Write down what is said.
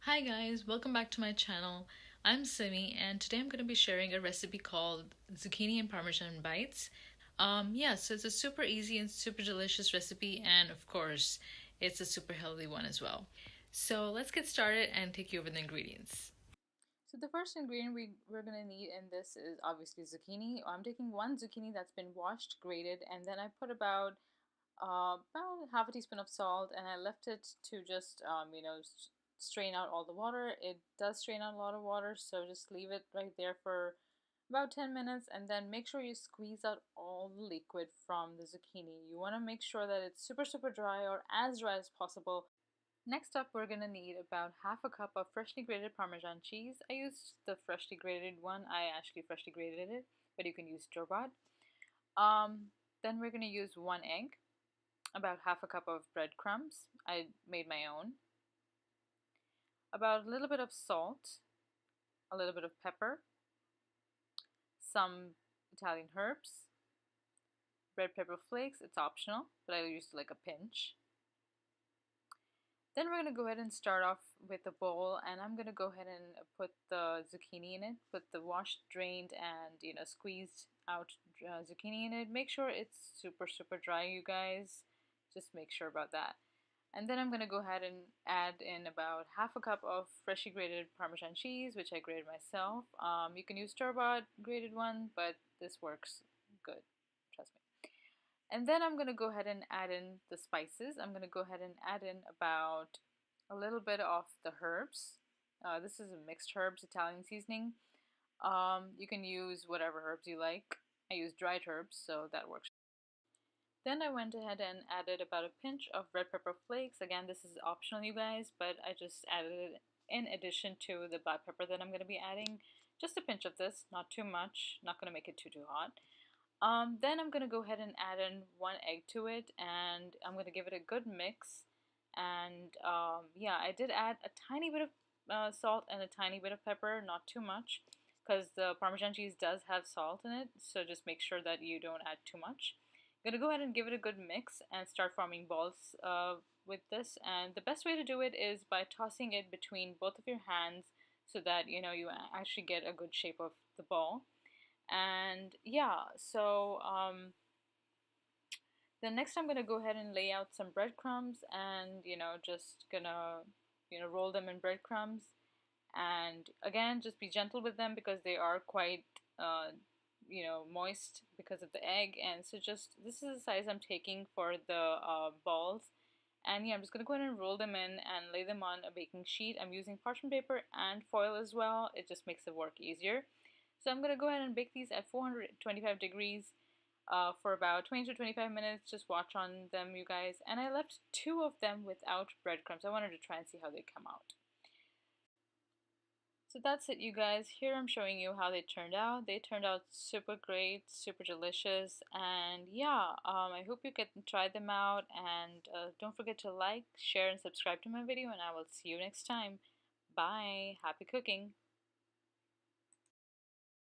Hi guys, welcome back to my channel. I'm Simi and today I'm going to be sharing a recipe called Zucchini and Parmesan Bites. So it's a super easy and super delicious recipe, and of course it's a super healthy one as well. So let's get started and take you over the ingredients. So the first ingredient we're going to need in this is obviously zucchini. I'm taking one zucchini that's been washed, grated, and then I put about half a teaspoon of salt, and I left it to just strain out all the water. It does strain out a lot of water, so just leave it right there for about 10 minutes, and then make sure you squeeze out all the liquid from the zucchini. You want to make sure that it's super dry, or as dry as possible. Next up, we're going to need about half a cup of freshly grated Parmesan cheese. I used the freshly grated one. I actually freshly grated it, but you can use store-bought. Then we're going to use one egg, about half a cup of breadcrumbs. I made my own. About a little bit of salt, a little bit of pepper, some Italian herbs, red pepper flakes. It's optional, but I used like a pinch. Then we're going to go ahead and start off with a bowl, and I'm going to go ahead and put the zucchini in it, put the washed, drained, and squeezed out zucchini in it. Make sure it's super dry, you guys. Just make sure about that. And then I'm going to go ahead and add in about half a cup of freshly grated Parmesan cheese, which I grated myself. You can use store-bought grated one, but this works good, trust me. And then I'm going to go ahead and add in the spices. I'm going to go ahead and add in about a little bit of the herbs. This is a mixed herbs Italian seasoning. You can use whatever herbs you like. I use dried herbs, so that works. Then I went ahead and added about a pinch of red pepper flakes. Again, this is optional, you guys, but I just added it in addition to the black pepper that I'm going to be adding. Just a pinch of this, not too much, not going to make it too hot. Then I'm going to go ahead and add in one egg to it, and I'm going to give it a good mix. And yeah, I did add a tiny bit of salt and a tiny bit of pepper, not too much, because the Parmesan cheese does have salt in it, so just make sure that you don't add too much. I'm going to go ahead and give it a good mix and start forming balls with this. And the best way to do it is by tossing it between both of your hands so that you actually get a good shape of the ball. And yeah, so then next I'm gonna go ahead and lay out some breadcrumbs, and just gonna roll them in breadcrumbs. And again, just be gentle with them because they are quite moist because of the egg. And so just this is the size I'm taking for the balls. And yeah, I'm just gonna go ahead and roll them in and lay them on a baking sheet. I'm using parchment paper and foil as well. It just makes the work easier. So I'm gonna go ahead and bake these at 425 degrees for about 20 to 25 minutes. Just watch on them, you guys. And I left two of them without breadcrumbs. I wanted to try and see how they come out. So that's it, you guys. Here I'm showing you how they turned out. They turned out super great, super delicious, and yeah, I hope you can try them out, and don't forget to like, share, and subscribe to my video, and I will see you next time. Bye. Happy cooking.